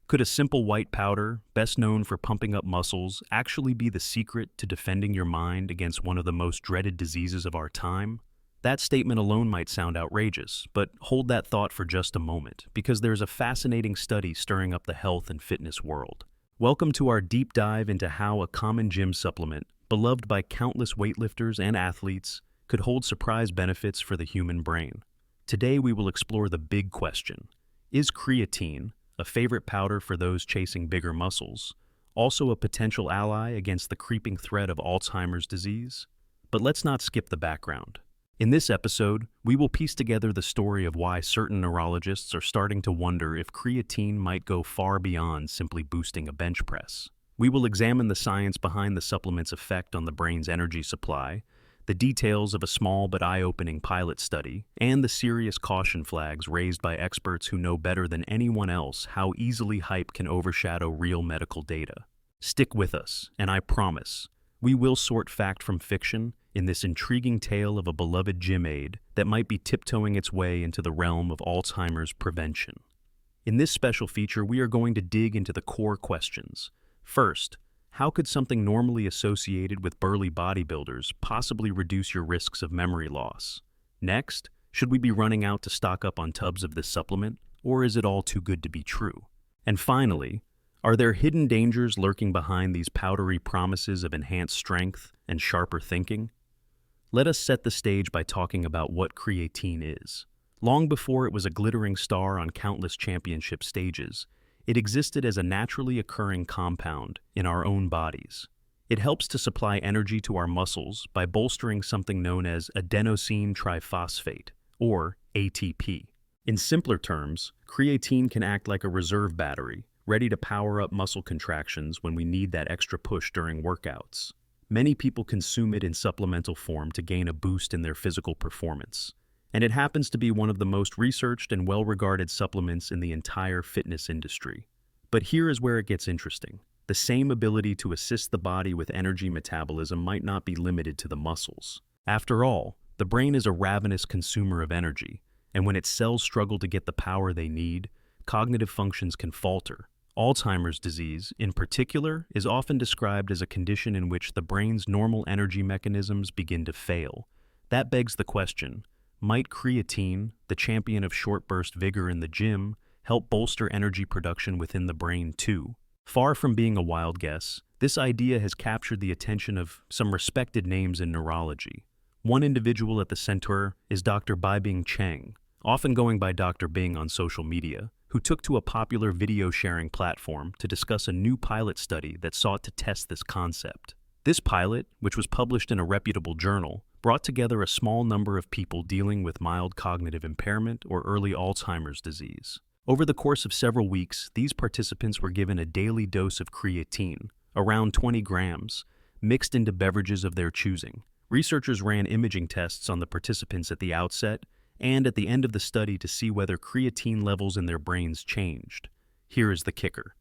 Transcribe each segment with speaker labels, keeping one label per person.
Speaker 1: Could a simple white powder, best known for pumping up muscles, actually be the secret to defending your mind against one of the most dreaded diseases of our time? That statement alone might sound outrageous, but hold that thought for just a moment, because there's a fascinating study stirring up the health and fitness world. Welcome to our deep dive into how a common gym supplement, beloved by countless weightlifters and athletes, could hold surprise benefits for the human brain. Today we will explore the big question: is creatine, a favorite powder for those chasing bigger muscles, also a potential ally against the creeping threat of Alzheimer's disease? But let's not skip the background. In this episode, we will piece together the story of why certain neurologists are starting to wonder if creatine might go far beyond simply boosting a bench press. We will examine the science behind the supplement's effect on the brain's energy supply, the details of a small but eye-opening pilot study, and the serious caution flags raised by experts who know better than anyone else how easily hype can overshadow real medical data. Stick with us, and I promise, we will sort fact from fiction in this intriguing tale of a beloved gym aid that might be tiptoeing its way into the realm of Alzheimer's prevention. In this special feature, we are going to dig into the core questions. First, how could something normally associated with burly bodybuilders possibly reduce your risks of memory loss? Next, should we be running out to stock up on tubs of this supplement, or is it all too good to be true? And finally, are there hidden dangers lurking behind these powdery promises of enhanced strength and sharper thinking? Let us set the stage by talking about what creatine is. Long before it was a glittering star on countless championship stages, it existed as a naturally occurring compound in our own bodies. It helps to supply energy to our muscles by bolstering something known as adenosine triphosphate, or ATP. In simpler terms, creatine can act like a reserve battery, ready to power up muscle contractions when we need that extra push during workouts. Many people consume it in supplemental form to gain a boost in their physical performance, and it happens to be one of the most researched and well-regarded supplements in the entire fitness industry. But here is where it gets interesting. The same ability to assist the body with energy metabolism might not be limited to the muscles. After all, the brain is a ravenous consumer of energy, and when its cells struggle to get the power they need, cognitive functions can falter. Alzheimer's disease, in particular, is often described as a condition in which the brain's normal energy mechanisms begin to fail. That begs the question: might creatine, the champion of short-burst vigor in the gym, help bolster energy production within the brain too? Far from being a wild guess, this idea has captured the attention of some respected names in neurology. One individual at the center is Dr. Baibing Cheng, often going by Dr. Bing on social media, who took to a popular video-sharing platform to discuss a new pilot study that sought to test this concept. This pilot, which was published in a reputable journal, brought together a small number of people dealing with mild cognitive impairment or early Alzheimer's disease. Over the course of several weeks, these participants were given a daily dose of creatine, around 20 grams, mixed into beverages of their choosing. Researchers ran imaging tests on the participants at the outset and at the end of the study to see whether creatine levels in their brains changed. Here is the kicker.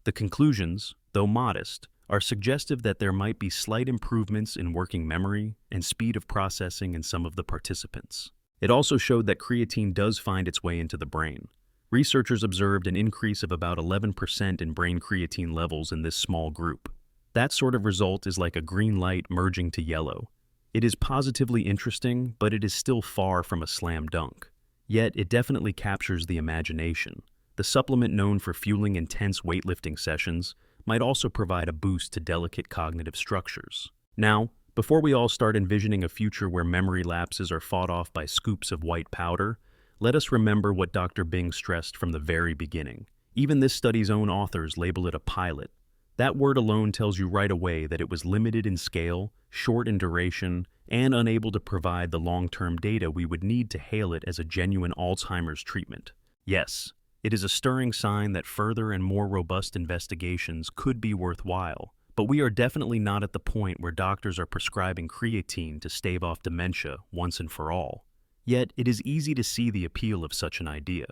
Speaker 1: The conclusions, though modest, are suggestive that there might be slight improvements in working memory and speed of processing in some of the participants. It also showed that creatine does find its way into the brain. Researchers observed an increase of about 11% in brain creatine levels in this small group. That sort of result is like a green light merging to yellow. It is positively interesting, but it is still far from a slam dunk. Yet it definitely captures the imagination. The supplement, known for fueling intense weightlifting sessions, might also provide a boost to delicate cognitive structures. Now, before we all start envisioning a future where memory lapses are fought off by scoops of white powder, let us remember what Dr. Bing stressed from the very beginning. Even this study's own authors label it a pilot. That word alone tells you right away that it was limited in scale, short in duration, and unable to provide the long-term data we would need to hail it as a genuine Alzheimer's treatment. Yes, it is a stirring sign that further and more robust investigations could be worthwhile, but we are definitely not at the point where doctors are prescribing creatine to stave off dementia once and for all. Yet, it is easy to see the appeal of such an idea.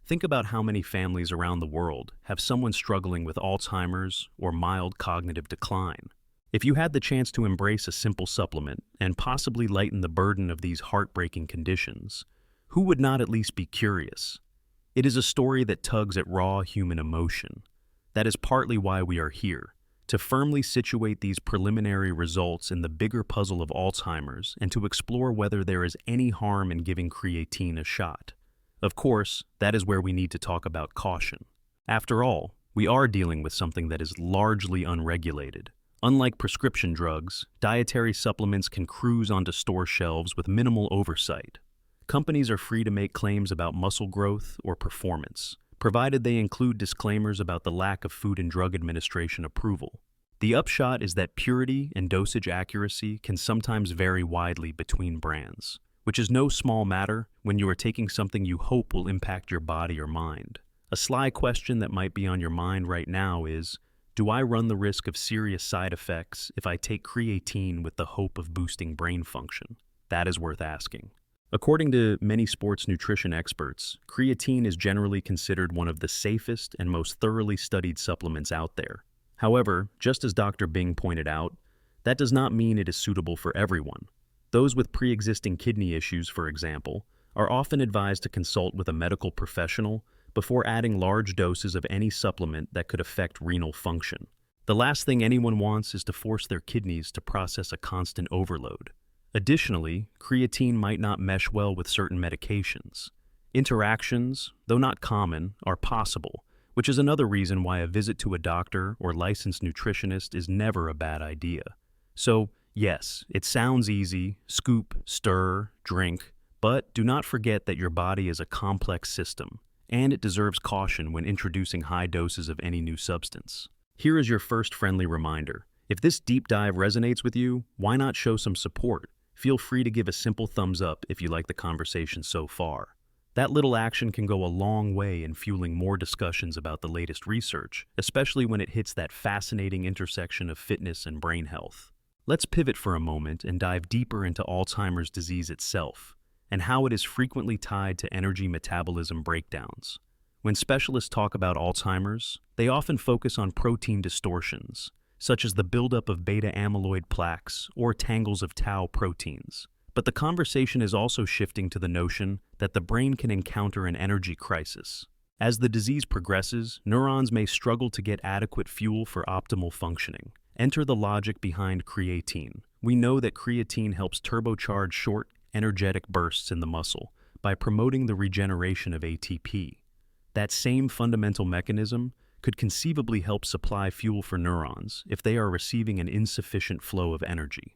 Speaker 1: Think about how many families around the world have someone struggling with Alzheimer's or mild cognitive decline. If you had the chance to embrace a simple supplement and possibly lighten the burden of these heartbreaking conditions, who would not at least be curious? It is a story that tugs at raw human emotion, That is partly why we are here, to firmly situate these preliminary results in the bigger puzzle of Alzheimer's and to explore whether there is any harm in giving creatine a shot. Of course, that is where we need to talk about caution. After all, we are dealing with something that is largely unregulated. Unlike prescription drugs, dietary supplements can cruise onto store shelves with minimal oversight. Companies are free to make claims about muscle growth or performance, provided they include disclaimers about the lack of Food and Drug Administration approval. The upshot is that purity and dosage accuracy can sometimes vary widely between brands, which is no small matter when you are taking something you hope will impact your body or mind. A sly question that might be on your mind right now is, do I run the risk of serious side effects if I take creatine with the hope of boosting brain function? That is worth asking. According to many sports nutrition experts, creatine is generally considered one of the safest and most thoroughly studied supplements out there. However, just as Dr. Bing pointed out, that does not mean it is suitable for everyone. Those with pre-existing kidney issues, for example, are often advised to consult with a medical professional before adding large doses of any supplement that could affect renal function. The last thing anyone wants is to force their kidneys to process a constant overload. Additionally, creatine might not mesh well with certain medications. Interactions, though not common, are possible, which is another reason why a visit to a doctor or licensed nutritionist is never a bad idea. So, yes, it sounds easy: scoop, stir, drink, but do not forget that your body is a complex system, and it deserves caution when introducing high doses of any new substance. Here is your first friendly reminder. If this deep dive resonates with you, why not show some support? Feel free to give a simple thumbs up if you like the conversation so far. That little action can go a long way in fueling more discussions about the latest research, especially when it hits that fascinating intersection of fitness and brain health. Let's pivot for a moment and dive deeper into Alzheimer's disease itself, and how it is frequently tied to energy metabolism breakdowns. When specialists talk about Alzheimer's, they often focus on protein distortions, such as the buildup of beta-amyloid plaques or tangles of tau proteins. But the conversation is also shifting to the notion that the brain can encounter an energy crisis. As the disease progresses, neurons may struggle to get adequate fuel for optimal functioning. Enter the logic behind creatine. We know that creatine helps turbocharge short, energetic bursts in the muscle by promoting the regeneration of ATP. That same fundamental mechanism could conceivably help supply fuel for neurons if they are receiving an insufficient flow of energy.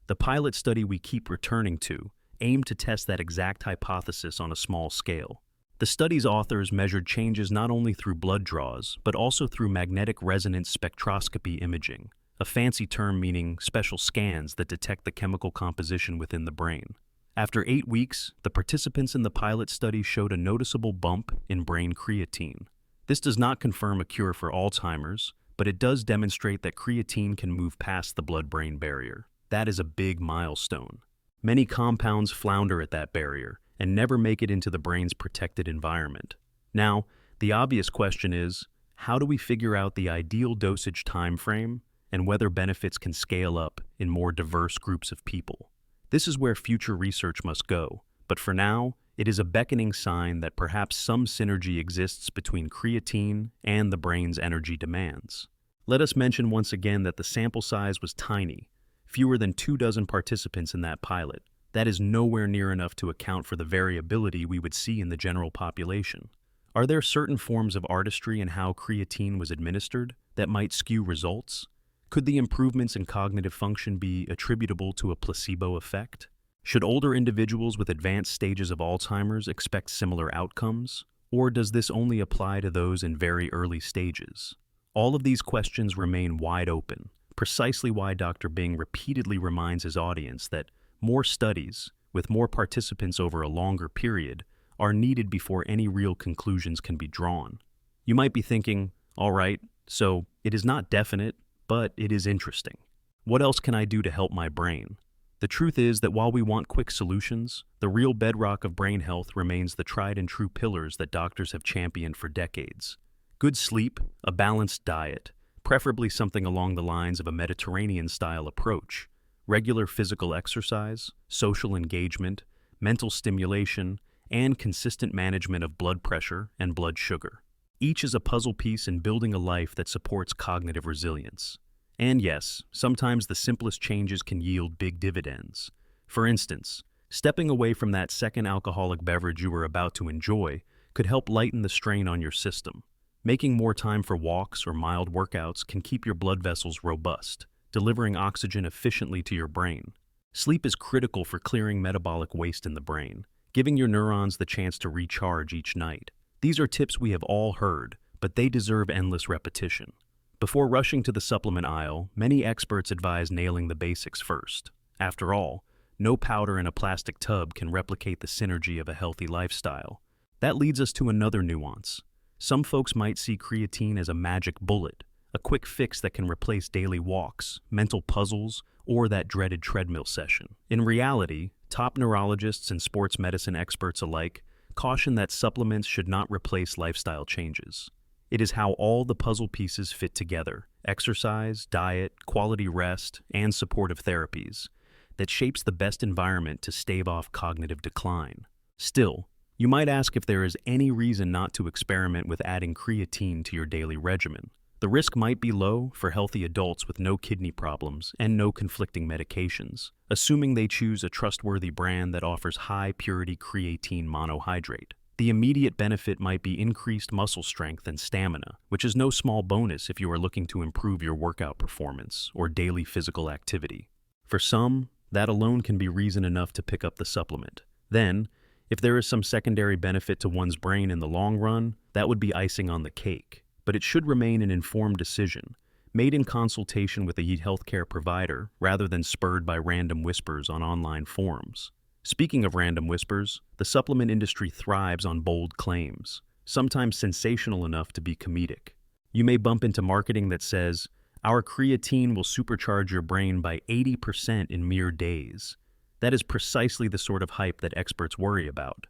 Speaker 1: The pilot study we keep returning to aimed to test that exact hypothesis on a small scale. The study's authors measured changes not only through blood draws, but also through magnetic resonance spectroscopy imaging, a fancy term meaning special scans that detect the chemical composition within the brain. After 8 weeks, the participants in the pilot study showed a noticeable bump in brain creatine. This does not confirm a cure for Alzheimer's, but it does demonstrate that creatine can move past the blood-brain barrier. That is a big milestone. Many compounds flounder at that barrier and never make it into the brain's protected environment. Now, the obvious question is, how do we figure out the ideal dosage time frame and whether benefits can scale up in more diverse groups of people? This is where future research must go, but for now, it is a beckoning sign that perhaps some synergy exists between creatine and the brain's energy demands. Let us mention once again that the sample size was tiny, fewer than 24 participants in that pilot. That is nowhere near enough to account for the variability we would see in the general population. Are there certain forms of artistry in how creatine was administered that might skew results? Could the improvements in cognitive function be attributable to a placebo effect? Should older individuals with advanced stages of Alzheimer's expect similar outcomes? Or does this only apply to those in very early stages? All of these questions remain wide open, precisely why Dr. Bing repeatedly reminds his audience that more studies, with more participants over a longer period, are needed before any real conclusions can be drawn. You might be thinking, all right, so it is not definite, but it is interesting. What else can I do to help my brain? The truth is that while we want quick solutions, the real bedrock of brain health remains the tried and true pillars that doctors have championed for decades. Good sleep, a balanced diet, preferably something along the lines of a Mediterranean-style approach, regular physical exercise, social engagement, mental stimulation, and consistent management of blood pressure and blood sugar. Each is a puzzle piece in building a life that supports cognitive resilience. And yes, sometimes the simplest changes can yield big dividends. For instance, stepping away from that second alcoholic beverage you were about to enjoy could help lighten the strain on your system. Making more time for walks or mild workouts can keep your blood vessels robust, delivering oxygen efficiently to your brain. Sleep is critical for clearing metabolic waste in the brain, giving your neurons the chance to recharge each night. These are tips we have all heard, but they deserve endless repetition. Before rushing to the supplement aisle, many experts advise nailing the basics first. After all, no powder in a plastic tub can replicate the synergy of a healthy lifestyle. That leads us to another nuance. Some folks might see creatine as a magic bullet, a quick fix that can replace daily walks, mental puzzles, or that dreaded treadmill session. In reality, top neurologists and sports medicine experts alike caution that supplements should not replace lifestyle changes. It is how all the puzzle pieces fit together, exercise, diet, quality rest, and supportive therapies, that shapes the best environment to stave off cognitive decline. Still, you might ask if there is any reason not to experiment with adding creatine to your daily regimen. The risk might be low for healthy adults with no kidney problems and no conflicting medications, assuming they choose a trustworthy brand that offers high-purity creatine monohydrate. The immediate benefit might be increased muscle strength and stamina, which is no small bonus if you are looking to improve your workout performance or daily physical activity. For some, that alone can be reason enough to pick up the supplement. Then, if there is some secondary benefit to one's brain in the long run, that would be icing on the cake. But it should remain an informed decision, made in consultation with a healthcare provider rather than spurred by random whispers on online forums. Speaking of random whispers, the supplement industry thrives on bold claims, sometimes sensational enough to be comedic. You may bump into marketing that says, "Our creatine will supercharge your brain by 80% in mere days." That is precisely the sort of hype that experts worry about.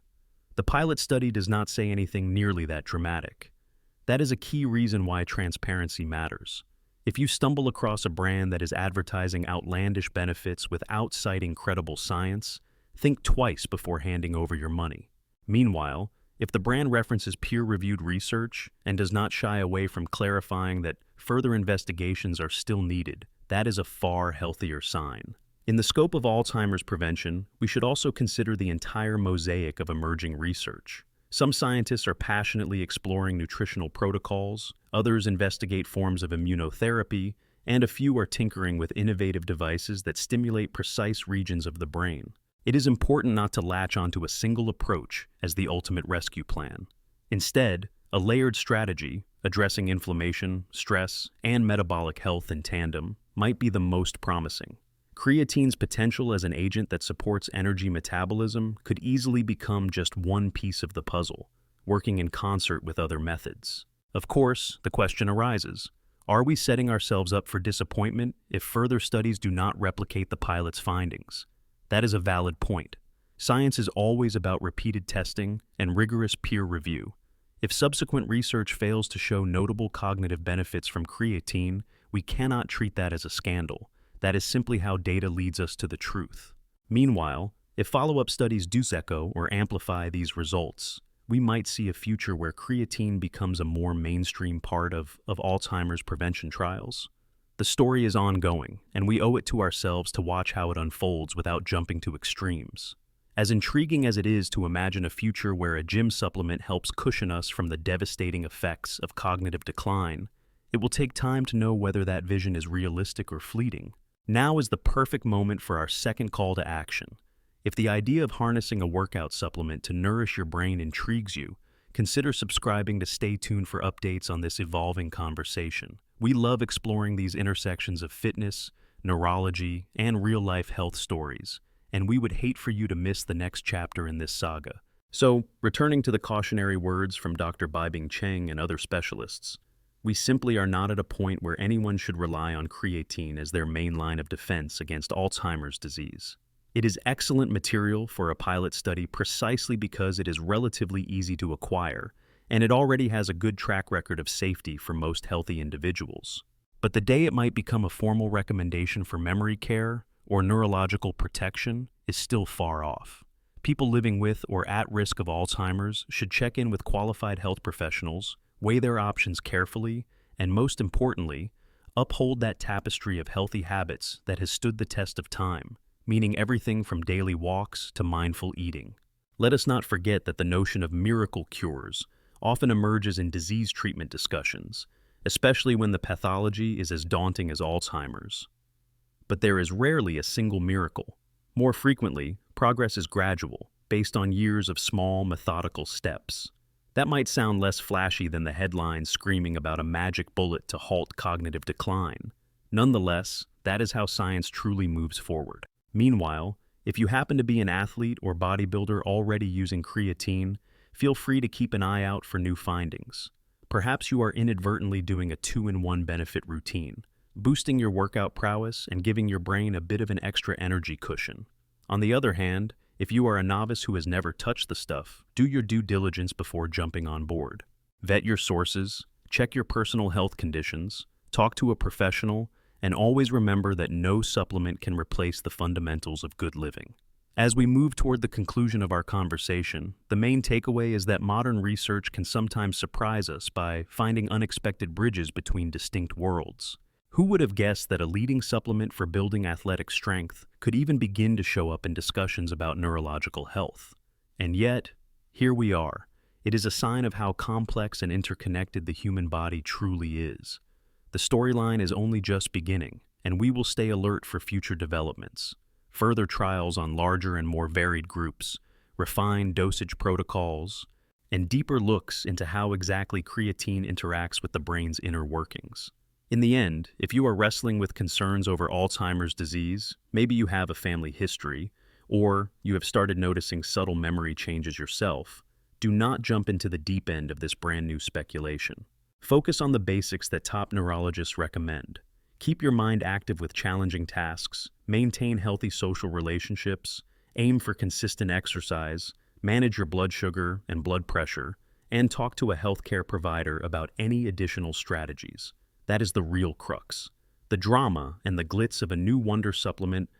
Speaker 1: The pilot study does not say anything nearly that dramatic. That is a key reason why transparency matters. If you stumble across a brand that is advertising outlandish benefits without citing credible science, think twice before handing over your money. Meanwhile, if the brand references peer-reviewed research and does not shy away from clarifying that further investigations are still needed, that is a far healthier sign. In the scope of Alzheimer's prevention, we should also consider the entire mosaic of emerging research. Some scientists are passionately exploring nutritional protocols, others investigate forms of immunotherapy, and a few are tinkering with innovative devices that stimulate precise regions of the brain. It is important not to latch onto a single approach as the ultimate rescue plan. Instead, a layered strategy, addressing inflammation, stress, and metabolic health in tandem, might be the most promising. Creatine's potential as an agent that supports energy metabolism could easily become just one piece of the puzzle, working in concert with other methods. Of course, the question arises, are we setting ourselves up for disappointment if further studies do not replicate the pilot's findings? That is a valid point. Science is always about repeated testing and rigorous peer review. If subsequent research fails to show notable cognitive benefits from creatine, we cannot treat that as a scandal. That is simply how data leads us to the truth. Meanwhile, if follow-up studies do echo or amplify these results, we might see a future where creatine becomes a more mainstream part of Alzheimer's prevention trials. The story is ongoing, and we owe it to ourselves to watch how it unfolds without jumping to extremes. As intriguing as it is to imagine a future where a gym supplement helps cushion us from the devastating effects of cognitive decline, it will take time to know whether that vision is realistic or fleeting. Now is the perfect moment for our second call to action. If the idea of harnessing a workout supplement to nourish your brain intrigues you, consider subscribing to stay tuned for updates on this evolving conversation. We love exploring these intersections of fitness, neurology, and real-life health stories, and we would hate for you to miss the next chapter in this saga. So, returning to the cautionary words from Dr. Baibing Cheng and other specialists, we simply are not at a point where anyone should rely on creatine as their main line of defense against Alzheimer's disease. It is excellent material for a pilot study precisely because it is relatively easy to acquire, and it already has a good track record of safety for most healthy individuals. But the day it might become a formal recommendation for memory care or neurological protection is still far off. People living with or at risk of Alzheimer's should check in with qualified health professionals, weigh their options carefully, and most importantly, uphold that tapestry of healthy habits that has stood the test of time, meaning everything from daily walks to mindful eating. Let us not forget that the notion of miracle cures often emerges in disease treatment discussions, especially when the pathology is as daunting as Alzheimer's. But there is rarely a single miracle. More frequently, progress is gradual, based on years of small, methodical steps. That might sound less flashy than the headlines screaming about a magic bullet to halt cognitive decline. Nonetheless, that is how science truly moves forward. Meanwhile, if you happen to be an athlete or bodybuilder already using creatine, feel free to keep an eye out for new findings. Perhaps you are inadvertently doing a 2-in-1 benefit routine, boosting your workout prowess and giving your brain a bit of an extra energy cushion. On the other hand, if you are a novice who has never touched the stuff, do your due diligence before jumping on board. Vet your sources, check your personal health conditions, talk to a professional, and always remember that no supplement can replace the fundamentals of good living. As we move toward the conclusion of our conversation, the main takeaway is that modern research can sometimes surprise us by finding unexpected bridges between distinct worlds. Who would have guessed that a leading supplement for building athletic strength could even begin to show up in discussions about neurological health? And yet, here we are. It is a sign of how complex and interconnected the human body truly is. The storyline is only just beginning, and we will stay alert for future developments. Further trials on larger and more varied groups, refined dosage protocols, and deeper looks into how exactly creatine interacts with the brain's inner workings. In the end, if you are wrestling with concerns over Alzheimer's disease, maybe you have a family history, or you have started noticing subtle memory changes yourself, do not jump into the deep end of this brand new speculation. Focus on the basics that top neurologists recommend. Keep your mind active with challenging tasks, maintain healthy social relationships, aim for consistent exercise, manage your blood sugar and blood pressure, and talk to a healthcare provider about any additional strategies. That is the real crux. The drama and the glitz of a new wonder supplement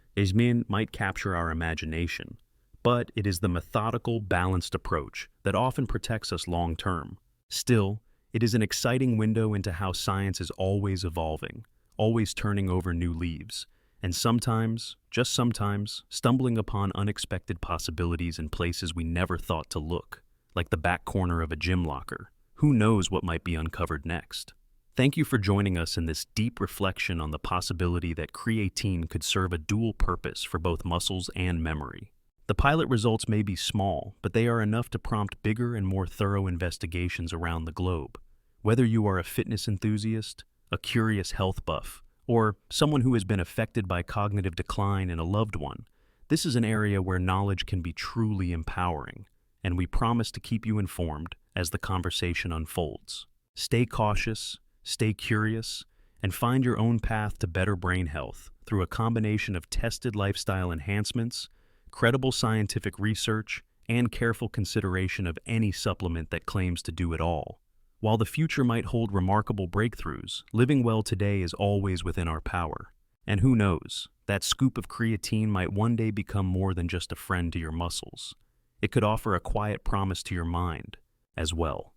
Speaker 1: might capture our imagination, but it is the methodical, balanced approach that often protects us long-term. Still, it is an exciting window into how science is always evolving, always turning over new leaves, and sometimes, just sometimes, stumbling upon unexpected possibilities in places we never thought to look, like the back corner of a gym locker. Who knows what might be uncovered next? Thank you for joining us in this deep reflection on the possibility that creatine could serve a dual purpose for both muscles and memory. The pilot results may be small, but they are enough to prompt bigger and more thorough investigations around the globe. Whether you are a fitness enthusiast, a curious health buff, or someone who has been affected by cognitive decline in a loved one, this is an area where knowledge can be truly empowering, and we promise to keep you informed as the conversation unfolds. Stay cautious, stay curious, and find your own path to better brain health through a combination of tested lifestyle enhancements, credible scientific research, and careful consideration of any supplement that claims to do it all. While the future might hold remarkable breakthroughs, living well today is always within our power. And who knows, that scoop of creatine might one day become more than just a friend to your muscles. It could offer a quiet promise to your mind as well.